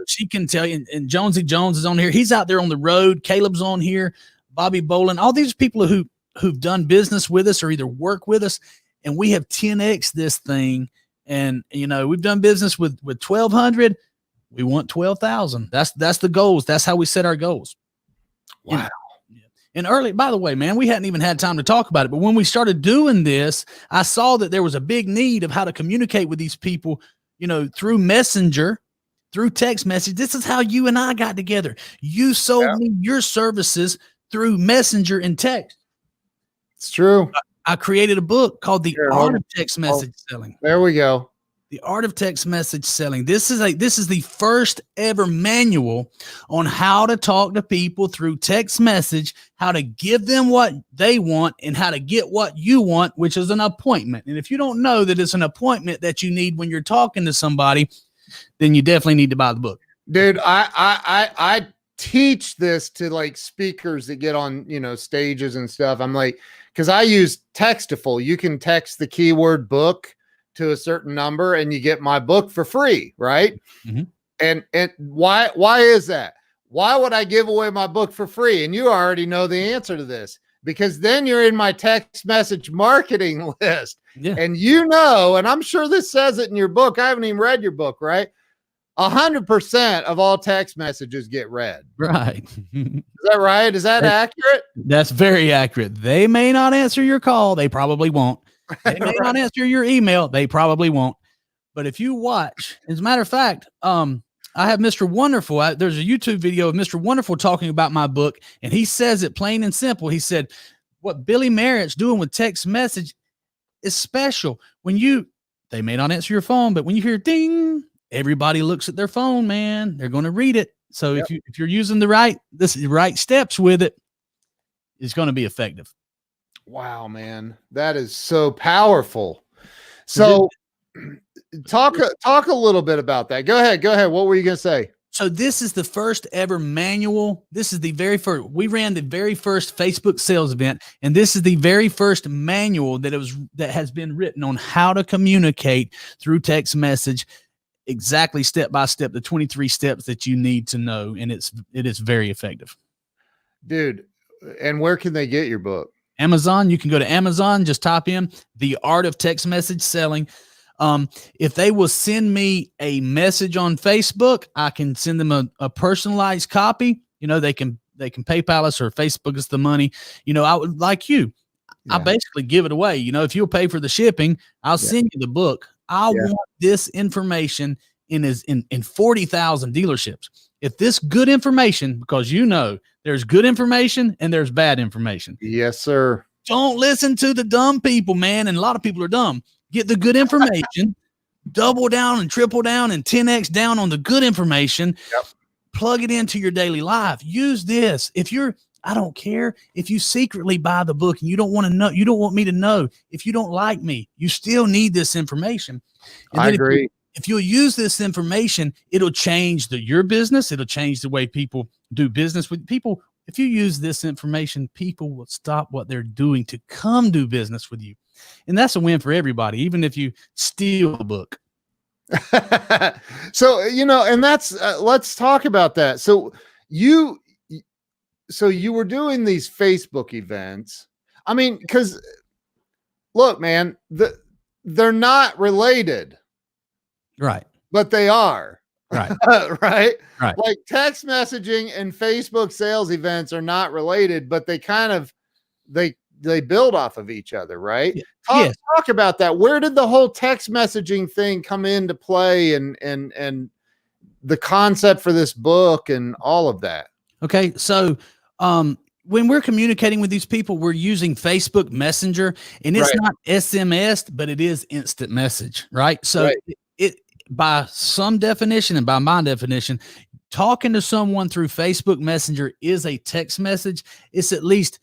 She can tell you. And Jonesy Jones is on here. He's out there on the road. Caleb's on here. Bobby Bolin. All these people who've done business with us or either work with us, and we have 10x this thing. And you know, we've done business with 1,200. We want 12,000. That's the goals. That's how we set our goals. Wow. And early, by the way, man, we hadn't even had time to talk about it. But when we started doing this, I saw that there was a big need of how to communicate with these people, you know, through Messenger, through text message. This is how you and I got together. You sold me your services through Messenger and text. It's true. I created a book called The Art of Text Message Selling. There we go. The Art of Text Message Selling. This is the first ever manual on how to talk to people through text message, how to give them what they want, and how to get what you want, which is an appointment. And if you don't know that it's an appointment that you need when you're talking to somebody, then you definitely need to buy the book. Dude, I teach this to like speakers that get on, you know, stages and stuff. I'm like, because I use Textful. You can text the keyword book to a certain number and you get my book for free, right? Mm-hmm. And why is that? Why would I give away my book for free? And you already know the answer to this, because then you're in my text message marketing list. Yeah. And you know, and I'm sure this says it in your book. I haven't even read your book, right? 100% of all text messages get read. Right. Is that right? Is that accurate? That's very accurate. They may not answer your call. They probably won't. They may not answer your email. They probably won't. But if you watch, as a matter of fact, I have Mr. Wonderful. There's a YouTube video of Mr. Wonderful talking about my book, and he says it plain and simple. He said, what Billy Merritt's doing with text message is special. They may not answer your phone, but when you hear ding, everybody looks at their phone, man. They're going to read it. So if you're using the right steps with it, it's going to be effective. Wow, man, that is so powerful. So talk a little bit about that. Go ahead. What were you going to say? So this is the first ever manual. This is the very first. We ran the very first Facebook sales event, and this is the very first manual that has been written on how to communicate through text message, exactly step by step, the 23 steps that you need to know, and it is very effective. Dude, and where can they get your book? Amazon. You can go to Amazon, just type in The Art of Text Message Selling. If they will send me a message on Facebook, I can send them a personalized copy. You know, they can PayPal us or Facebook us the money. You know, I would like you. Yeah. I basically give it away. You know, if you'll pay for the shipping, I'll send you the book. I want this information in 40,000 dealerships. If this good information, because you know there's good information and there's bad information. Yes, sir. Don't listen to the dumb people, man. And a lot of people are dumb. Get the good information, double down and triple down and 10x down on the good information. Yep. Plug it into your daily life. Use this. I don't care if you secretly buy the book and you don't want to know, you don't want me to know. If you don't like me, you still need this information. And I agree. If you'll use this information, it'll change your business. It'll change the way people do business with people. If you use this information, people will stop what they're doing to come do business with you. And that's a win for everybody, even if you steal a book. So, you know, and that's, let's talk about that. So you were doing these Facebook events. I mean, because look, man, they're not related. Right. But they are. Right. Right. Right. Like text messaging and Facebook sales events are not related, but they kind of, they build off of each other. Right. Yeah. Talk about that. Where did the whole text messaging thing come into play and the concept for this book and all of that? Okay. So, when we're communicating with these people, we're using Facebook Messenger, and it's not SMS, but it is instant message, right? So it by some definition and by my definition, talking to someone through Facebook Messenger is a text message. It's at least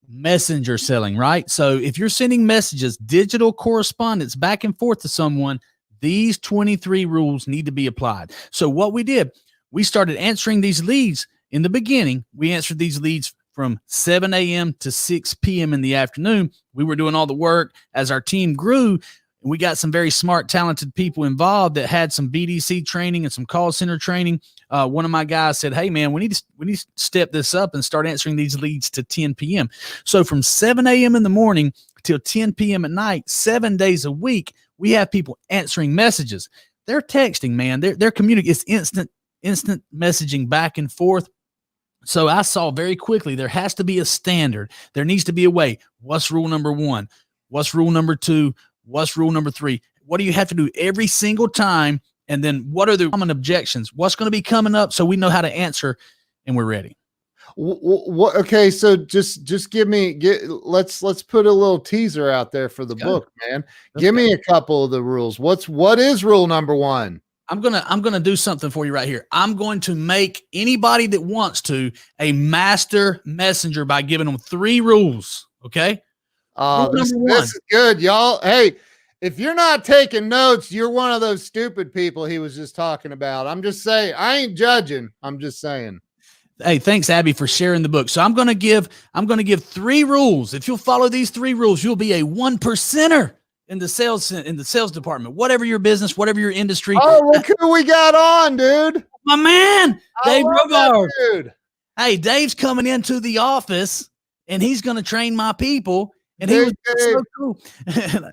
messenger selling, right? So if you're sending messages, digital correspondence back and forth to someone, these 23 rules need to be applied. So what we did, we started answering these leads in the beginning, we answered these leads from 7 a.m. to 6 p.m. in the afternoon. We were doing all the work. As our team grew, we got some very smart, talented people involved that had some BDC training and some call center training. One of my guys said, hey, man, we need to step this up and start answering these leads to 10 p.m. So from 7 a.m. in the morning till 10 p.m. at night, 7 days a week, we have people answering messages. They're texting, man. They're communicating. It's instant messaging back and forth. So I saw very quickly there has to be a standard. There needs to be a way. What's rule number 1? What's rule number 2? What's rule number 3? What do you have to do every single time? And then what are the common objections? What's going to be coming up so we know how to answer and we're ready? What? Okay, so just let's put a little teaser out there for the book, man. Give me a couple of the rules. What is rule number 1? I'm gonna do something for you right here. I'm going to make anybody that wants to a master messenger by giving them 3 rules. Okay. This is good, y'all. Hey, if you're not taking notes, you're one of those stupid people he was just talking about. I'm just saying, I ain't judging. I'm just saying. Hey, thanks, Abby, for sharing the book. So I'm gonna give 3 rules. If you'll follow these 3 rules, you'll be a 1%er in the sales department. Whatever your business, whatever your industry. Oh, look who we got on, dude! My man, Dave Robart. Dude. Hey, Dave's coming into the office and he's gonna train my people. And he was so cool.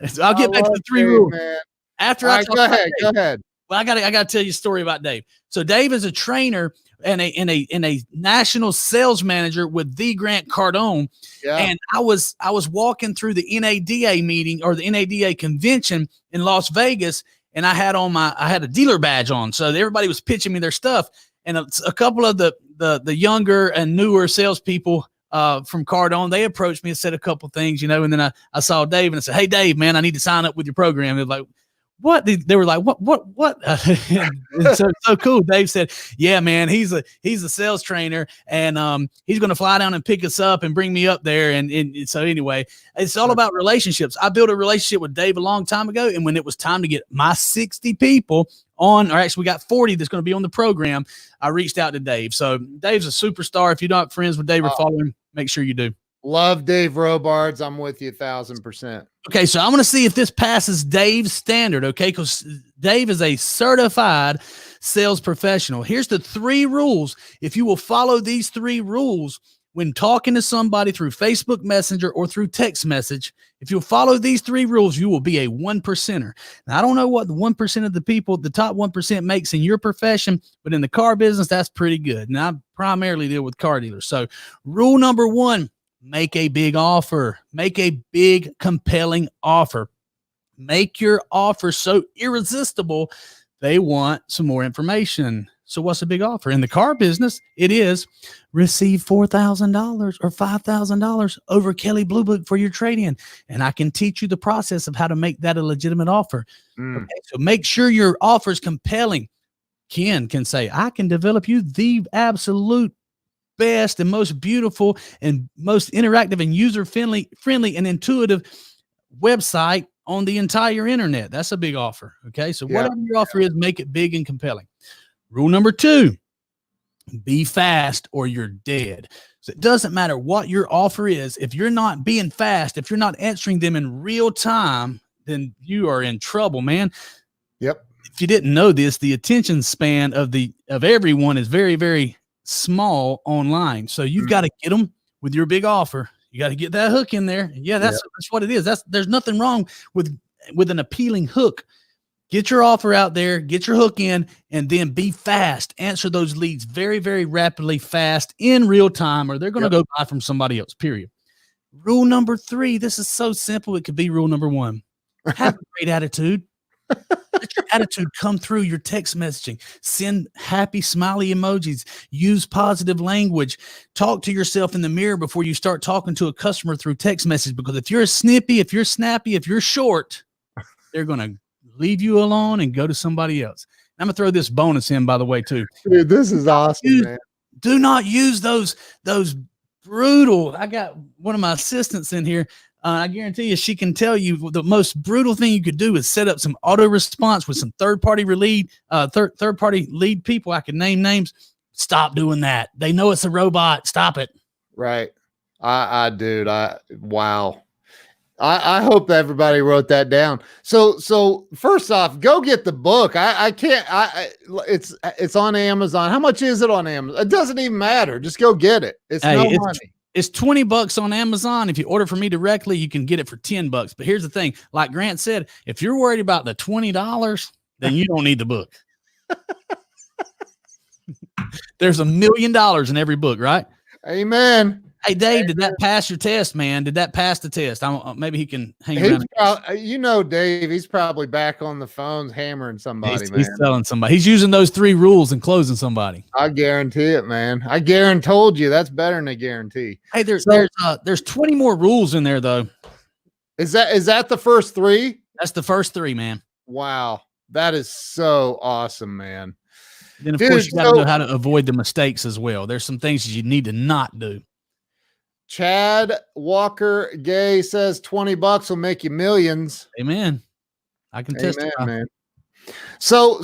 So I'll get back to the 3 rules. Man. After I talk about Dave. Go ahead. Well, I gotta tell you a story about Dave. So Dave is a trainer and a national sales manager with the Grant Cardone. Yeah. And I was walking through the NADA meeting or the NADA convention in Las Vegas, and I had a dealer badge on. So everybody was pitching me their stuff. And a couple of the younger and newer salespeople from Cardone, they approached me and said a couple things, and then I saw Dave and I said, hey, Dave, man, I need to sign up with your program. They were like, what? They were like, what? so cool. Dave said, yeah, man, he's a sales trainer and he's going to fly down and pick us up and bring me up there. And so anyway, it's all about relationships. I built a relationship with Dave a long time ago. And when it was time to get my 60 people on, or actually we got 40 that's going to be on the program, I reached out to Dave. So Dave's a superstar. If you're not friends with Dave or follow him, make sure you do. Love Dave Robards. I'm with you 1,000%. Okay, so I'm going to see if this passes Dave's standard, okay? Because Dave is a certified sales professional. Here's the 3 rules. If you will follow these 3 rules when talking to somebody through Facebook Messenger or through text message, if you'll follow these 3 rules, you will be a 1%er. Now, I don't know what the 1% of the people, the top 1% makes in your profession, but in the car business, that's pretty good. Now, I primarily deal with car dealers. So rule number 1, make a big offer. Make a big, compelling offer. Make your offer so irresistible, they want some more information. So what's a big offer? In the car business, it is receive $4,000 or $5,000 over Kelley Blue Book for your trade-in. And I can teach you the process of how to make that a legitimate offer. Okay, so make sure your offer is compelling. Ken can say, I can develop you the absolute best and most beautiful and most interactive and user-friendly and intuitive website on the entire internet. That's a big offer. Okay. So whatever your offer is, make it big and compelling. Rule number 2, be fast or you're dead. So it doesn't matter what your offer is. If you're not being fast, if you're not answering them in real time, then you are in trouble, man. Yep. If you didn't know this, the attention span of everyone is very, very small online. So you've got to get them with your big offer. You got to get that hook in there. Yeah, that's what it is. There's nothing wrong with an appealing hook. Get your offer out there, get your hook in, and then be fast. Answer those leads very, very rapidly, fast, in real time, or they're going to go buy from somebody else, period. Rule number 3, this is so simple. It could be rule number 1. Have a great attitude. Let your attitude come through your text messaging. Send happy, smiley emojis. Use positive language. Talk to yourself in the mirror before you start talking to a customer through text message. Because if you're snippy, if you're snappy, if you're short, they're going to leave you alone and go to somebody else. I'm going to throw this bonus in, by the way, too. Dude, this is awesome, man. Do not use those brutal. I got one of my assistants in here. I guarantee you she can tell you the most brutal thing you could do is set up some auto response with some third-party lead people. I can name names. Stop doing that. They know it's a robot. Stop it. Right. Dude, wow. I hope everybody wrote that down. So first off, go get the book. I can't, it's on Amazon. How much is it on Amazon? It doesn't even matter. Just go get it. It's no money. It's $20 on Amazon. If you order from me directly, you can get it for $10. But here's the thing. Like Grant said, if you're worried about the $20, then you don't need the book. There's $1 million in every book, right? Amen. Hey, Dave, did that pass your test, man? Did that pass the test? Maybe he can hang around. Dave, he's probably back on the phones hammering somebody, man. He's telling somebody. He's using those 3 rules and closing somebody. I guarantee it, man. I told you that's better than a guarantee. Hey, there's 20 more rules in there, though. Is that the first 3? That's the first 3, man. Wow. That is so awesome, man. Then, of course, you got to know how to avoid the mistakes as well. There's some things that you need to not do. Chad Walker Gay says $20 will make you millions. Amen. I can testify, man. So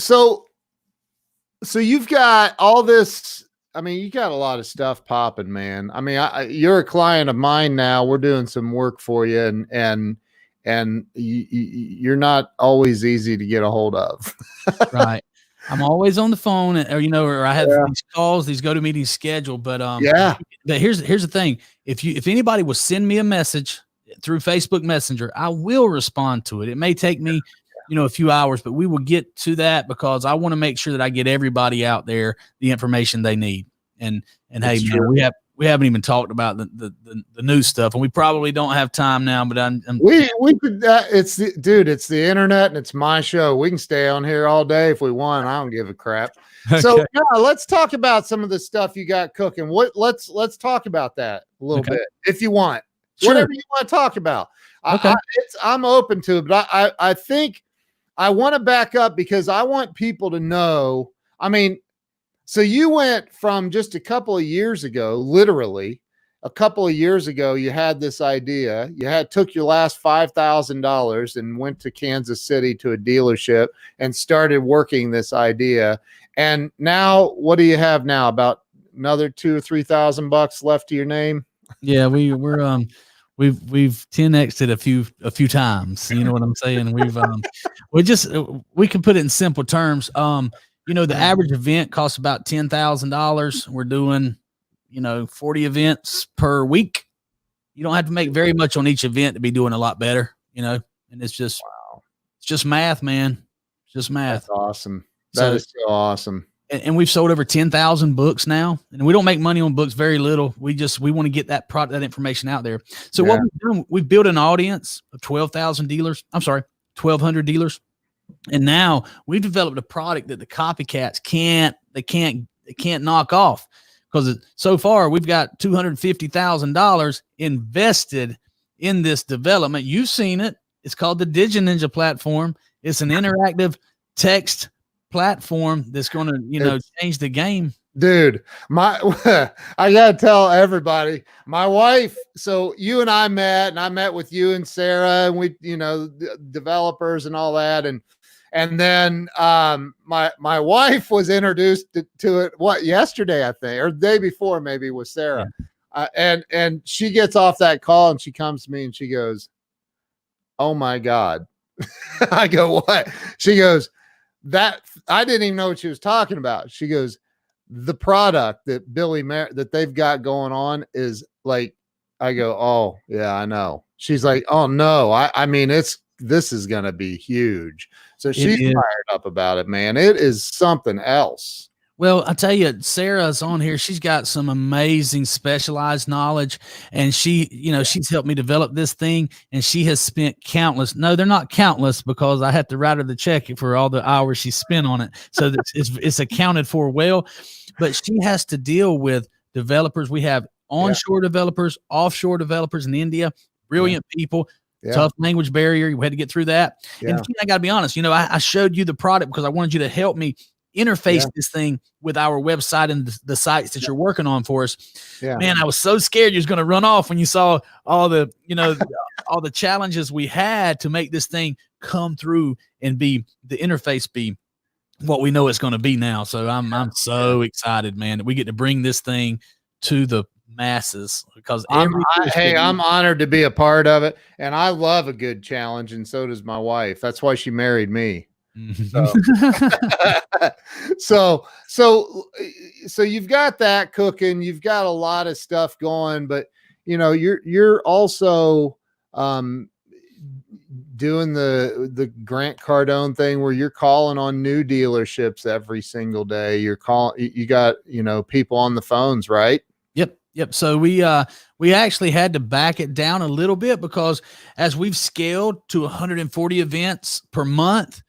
you've got all this. I mean, you got a lot of stuff popping, man. I mean, you're a client of mine now. We're doing some work for you, and you're not always easy to get a hold of. Right. I'm always on the phone, or I have these calls, these go-to meetings scheduled. But but here's the thing: if anybody will send me a message through Facebook Messenger, I will respond to it. It may take me, a few hours, but we will get to that because I want to make sure that I get everybody out there the information they need. And hey, man, we haven't even talked about the new stuff, and we probably don't have time now. But we could. It's the internet, and it's my show. We can stay on here all day if we want. I don't give a crap. Okay. So let's talk about some of the stuff you got cooking. Let's talk about that a little bit if you want. Sure. Whatever you want to talk about. Okay. I'm open to it, but I think I want to back up because I want people to know. I mean. So you went from just a couple of years ago, literally a couple of years ago, you had this idea. You took your last $5,000 and went to Kansas City to a dealership and started working this idea. And now, what do you have now? About another $2,000 or $3,000 left to your name? Yeah, we've 10x'd it a few times. You know what I'm saying? We can put it in simple terms. The average event costs about $10,000. We're doing, 40 events per week. You don't have to make very much on each event to be doing a lot better, and it's just, It's just math, man. It's just math. That's awesome. That is so awesome. And we've sold over 10,000 books now, and we don't make money on books, very little. We want to get that information out there. So what we've done, we've built an audience of 12,000 dealers. I'm sorry, 1,200 dealers. And now we've developed a product that the copycats can't knock off, because so far we've got $250,000 invested in this development. You've seen it. It's called the DigiNinja platform. It's an interactive text platform that's going to, change the game. Dude, I got to tell everybody, my wife, so you and I met, and I met with you and Sarah, and we, developers and all that. And then my wife was introduced to it, yesterday, I think, or the day before, maybe, with Sarah. And she gets off that call and she comes to me and she goes, "Oh my God." I go, "What?" She goes, "That I didn't even know what she was talking about." She goes, "The product that Billy Merritt that they've got going on is like," I go, "Oh yeah, I know." She's like, "Oh no, I mean, this is going to be huge." So she's fired up about it, man. It is something else. Well, I tell you, Sarah's on here. She's got some amazing specialized knowledge, and she's helped me develop this thing, and she has spent countless. No, they're not countless, because I have to write her the check for all the hours she spent on it. So it's accounted for well, but she has to deal with developers. We have onshore developers, offshore developers in India, brilliant people. Tough language barrier. You had to get through that. And I got to be honest, I showed you the product because I wanted you to help me interface this thing with our website and the sites that you're working on for us. Man, I was so scared you was going to run off when you saw all the, all the challenges we had to make this thing come through and be the interface be what we know it's going to be now. So I'm so excited, man, that we get to bring this thing to the masses because hey, I'm honored to be a part of it, and I love a good challenge, and so does my wife. That's why she married me. So, so you've got that cooking, you've got a lot of stuff going, but you're also doing the Grant Cardone thing where you're calling on new dealerships every single day. You got people on the phones, right? Yep. So we actually had to back it down a little bit because as we've scaled to 140 events per month,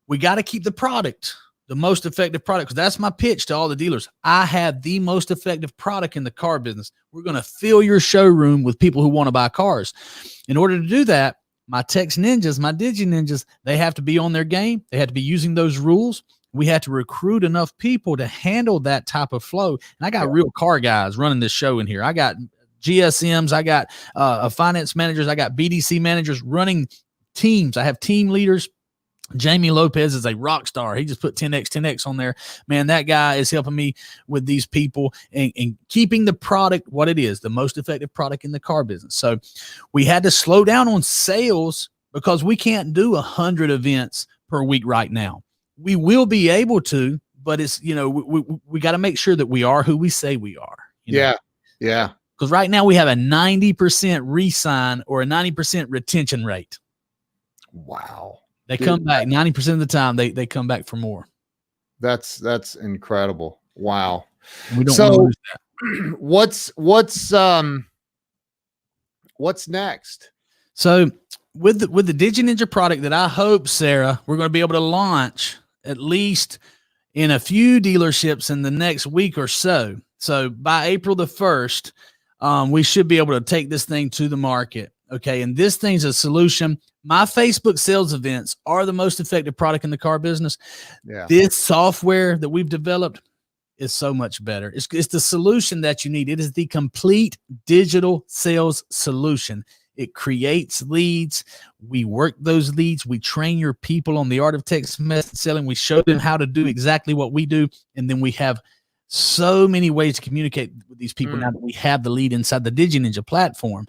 we got to keep the product, the most effective product. Because that's my pitch to all the dealers. I have the most effective product in the car business. We're going to fill your showroom with people who want to buy cars. In order to do that, my Tex Ninjas, my Digi Ninjas, they have to be on their game. They have to be using those rules. We had to recruit enough people to handle that type of flow. And I got real car guys running this show in here. I got GSMs. I got finance managers. I got BDC managers running teams. I have team leaders. Jamie Lopez is a rock star. He just put 10x on there. Man, that guy is helping me with these people and keeping the product what it is, the most effective product in the car business. So we had to slow down on sales because we can't do 100 events per week right now. We will be able to, but it's, we got to make sure that we are who we say we are. Yeah. Because right now we have a 90% re-sign or a 90% retention rate. Wow. They come back 90% of the time. They come back for more. That's incredible. Wow. We don't lose that. What's next? So with the Digi Ninja product that I hope, Sarah, we're going to be able to launch at least in a few dealerships in the next week or so. So by April the 1st, we should be able to take this thing to the market. Okay. And this thing's a solution. My Facebook sales events are the most effective product in the car business. Yeah. This software that we've developed is so much better. It's the solution that you need. It is the complete digital sales solution. It creates leads. We work those leads. We train your people on the art of text message selling. We show them how to do exactly what we do. And then we have so many ways to communicate with these people now that we have the lead inside the Digi Ninja platform.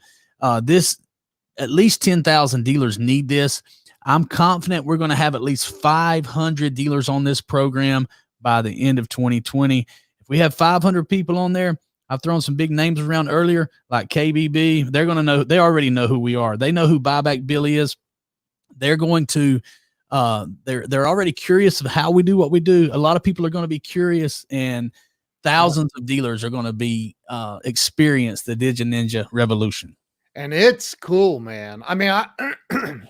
At least 10,000 dealers need this. I'm confident we're going to have at least 500 dealers on this program by the end of 2020. If we have 500 people on there, I've thrown some big names around earlier, like KBB. They're going to know. They already know who we are. They know who Buyback Billy is. They're going to. They're already curious of how we do what we do. A lot of people are going to be curious, and thousands of dealers are going to be experience the Digi Ninja revolution. And it's cool, man. I mean,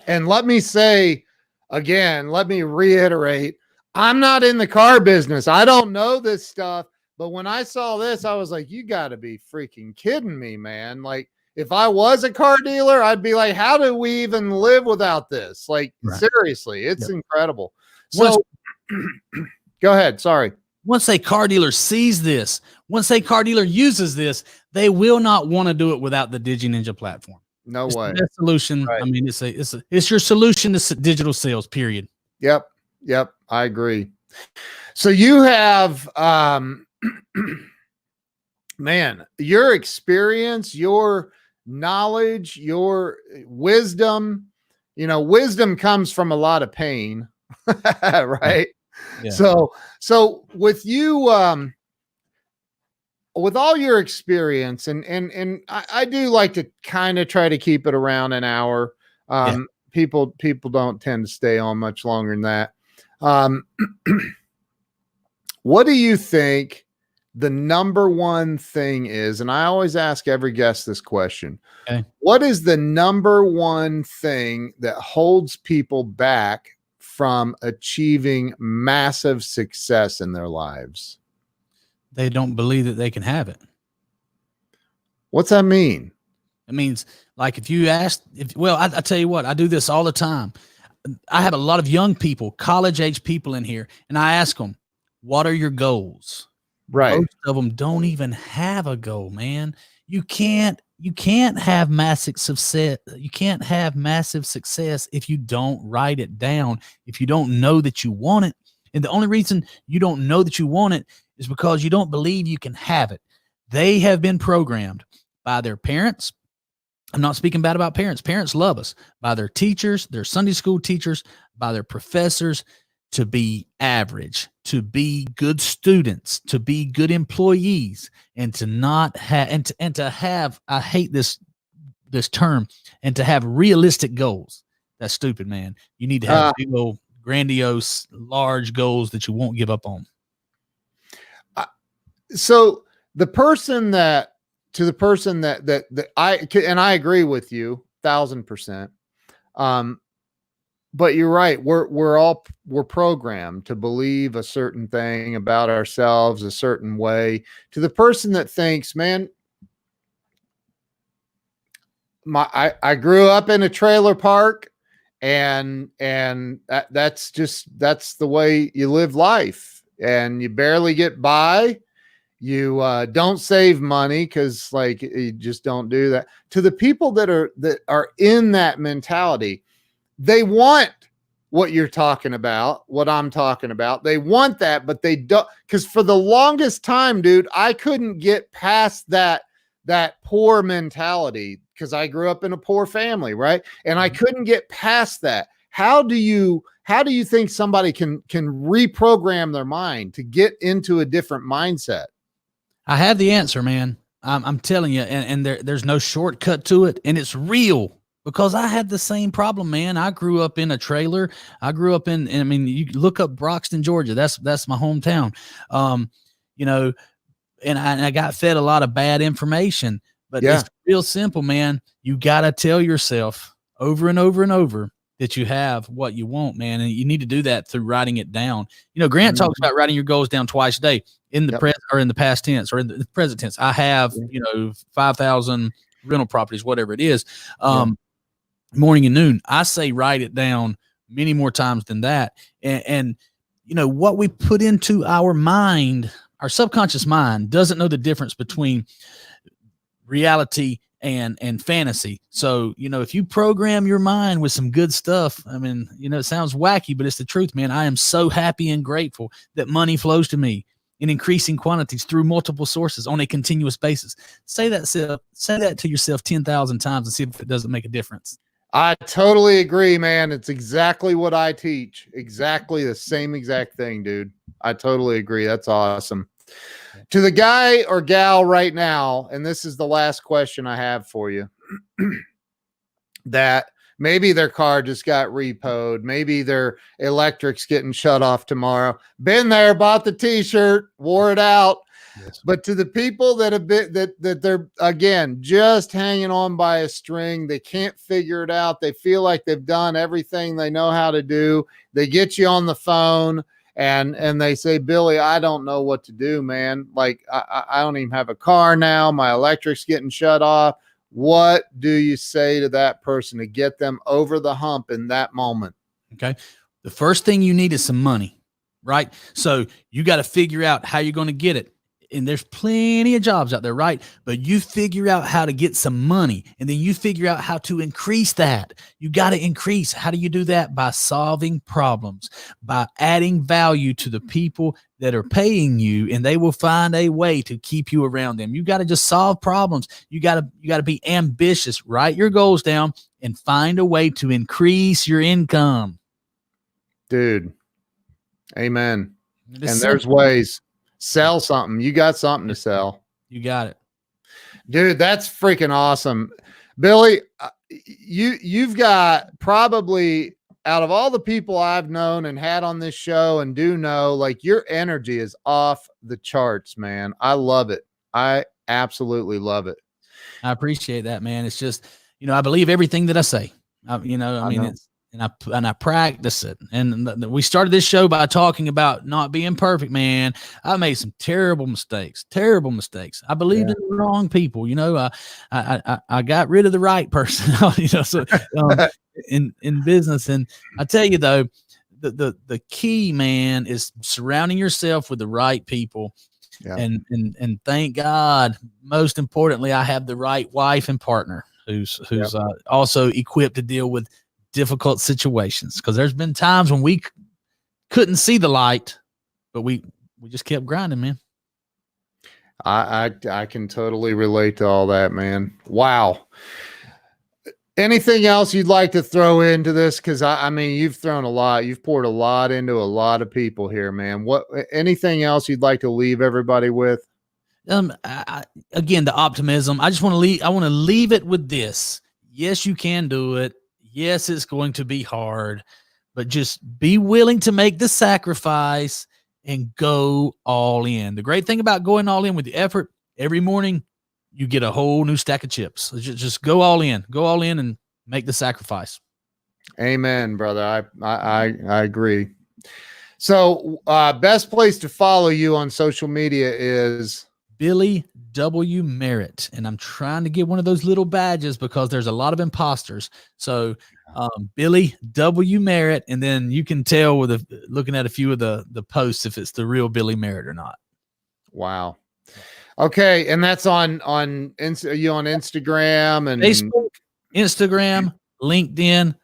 and let me say again, let me reiterate, I'm not in the car business. I don't know this stuff. But when I saw this, I was like, you got to be freaking kidding me, man. Like, if I was a car dealer, I'd be like, how do we even live without this? Like, seriously, it's incredible. So go ahead. Sorry. Once a car dealer sees this, once a car dealer uses this, they will not want to do it without the Digi Ninja platform. No way. It's the solution. Right. I mean, it's your solution to digital sales, period. Yep. I agree. So you have, man, your experience, your knowledge, your wisdom, wisdom comes from a lot of pain, right? Yeah. So with you, with all your experience, and I do like to kind of try to keep it around an hour. People don't tend to stay on much longer than that. What do you think the number one thing is? And I always ask every guest this question. Okay. What is the number one thing that holds people back from achieving massive success in their lives? They don't believe that they can have it. What's that mean? It means, like, if you ask, I tell you what, I do this all the time. I have a lot of young people, college age people in here, and I ask them, what are your goals? Right. Most of them don't even have a goal, man. You can't have massive success. You can't have massive success if you don't write it down, if you don't know that you want it. And the only reason you don't know that you want it is because you don't believe you can have it. They have been programmed by their parents. I'm not speaking bad about parents. Parents love us. By their teachers, their Sunday school teachers, by their professors, to be average, to be good students, to be good employees, and to not have and to have, I hate this term, and to have realistic goals. That's stupid, man. You need to have big old, grandiose, large goals that you won't give up on. So the person that I agree with you 1,000%. But you're right. We're programmed to believe a certain thing about ourselves, a certain way. To the person that thinks, man, I grew up in a trailer park, and that's the way you live life, and you barely get by. You don't save money because like you just don't do that. To the people that are in that mentality, they want what you're talking about, what I'm talking about. They want that, but they don't, because for the longest time, dude, I couldn't get past that poor mentality because I grew up in a poor family, right? And I couldn't get past that. How do you think somebody can reprogram their mind to get into a different mindset? I have the answer, man. I'm telling you, and there's no shortcut to it, and it's real. Because I had the same problem, man. I grew up in a trailer. I grew up I mean, you look up Broxton, Georgia. That's my hometown. You know, and I got fed a lot of bad information. But it's real simple, man. You got to tell yourself over and over and over that you have what you want, man. And you need to do that through writing it down. You know, Grant talks about writing your goals down twice a day in the present or in the past tense or in the present tense. I have, 5,000 rental properties, whatever it is. Morning and noon. I say write it down many more times than that. And what we put into our mind, our subconscious mind doesn't know the difference between reality and fantasy. So, if you program your mind with some good stuff, I mean, it sounds wacky, but it's the truth, man. I am so happy and grateful that money flows to me in increasing quantities through multiple sources on a continuous basis. Say that to yourself 10,000 times and see if it doesn't make a difference. I totally agree, man. It's exactly what I teach. Exactly the same exact thing, dude. I totally agree. That's awesome. To the guy or gal right now, and this is the last question I have for you, that maybe their car just got repoed. Maybe their electric's getting shut off tomorrow. Been there, bought the t-shirt, wore it out. Yes. But to the people that have been that they're again just hanging on by a string, they can't figure it out. They feel like they've done everything they know how to do. They get you on the phone and they say, Billy, I don't know what to do, man. Like I don't even have a car now. My electric's getting shut off. What do you say to that person to get them over the hump in that moment? Okay. The first thing you need is some money, right? So you got to figure out how you're going to get it. And there's plenty of jobs out there, right? But you figure out how to get some money, and then you figure out how to increase that. You got to increase. How do you do that? By solving problems, by adding value to the people that are paying you, and they will find a way to keep you around them. You got to just solve problems. You got to be ambitious. Write your goals down and find a way to increase your income. Dude, amen. And there's ways. Sell something. You got something to sell. You got it. Dude, that's freaking awesome. Billy, you've got probably, out of all the people I've known and had on this show and do know, like, your energy is off the charts, man. I love it. I absolutely love it. I appreciate that, man. It's just, I believe everything that I say. And I practice it. And we started this show by talking about not being perfect, man. I made some terrible mistakes. I believed in the wrong people. I got rid of the right person, so in business. And I tell you though, the key, man, is surrounding yourself with the right people. Yeah. And thank God, most importantly, I have the right wife and partner who's also equipped to deal with difficult situations, because there's been times when we couldn't see the light, but we just kept grinding, man. I can totally relate to all that, man. Wow. Anything else you'd like to throw into this? Because I mean, you've thrown a lot. You've poured a lot into a lot of people here, man. Anything else you'd like to leave everybody with? Again, the optimism. I just want to leave. I want to leave it with this. Yes, you can do it. Yes, it's going to be hard, but just be willing to make the sacrifice and go all in. The great thing about going all in with the effort, every morning you get a whole new stack of chips. Just go all in and make the sacrifice. Amen, brother. I agree. So, best place to follow you on social media is Billy W. Merritt. And I'm trying to get one of those little badges because there's a lot of imposters. So Billy W. Merritt. And then you can tell with looking at a few of the posts if it's the real Billy Merritt or not. Wow. Okay. And that's are you on Instagram and Facebook, Instagram, LinkedIn,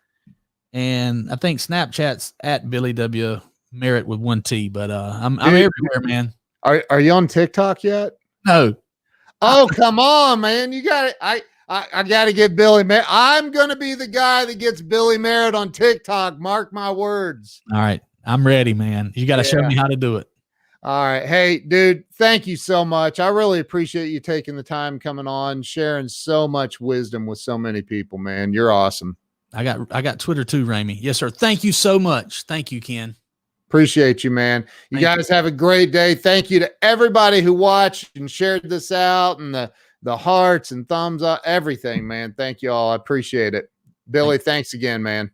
and I think Snapchat's at Billy W. Merritt with 1 T, but I'm everywhere, man. Are you on TikTok yet? No. Oh, come on, man. You got it. I got to get Billy Merritt. I'm going to be the guy that gets Billy Merritt on TikTok. Mark my words. All right. I'm ready, man. You got to show me how to do it. All right. Hey, dude, thank you so much. I really appreciate you taking the time coming on, sharing so much wisdom with so many people, man. You're awesome. I got Twitter too, Ramey. Yes, sir. Thank you so much. Thank you, Ken. Appreciate you, man. You guys have a great day. Thank you to everybody who watched and shared this out, and the hearts and thumbs up, everything, man. Thank you all. I appreciate it. Billy, thanks again, man.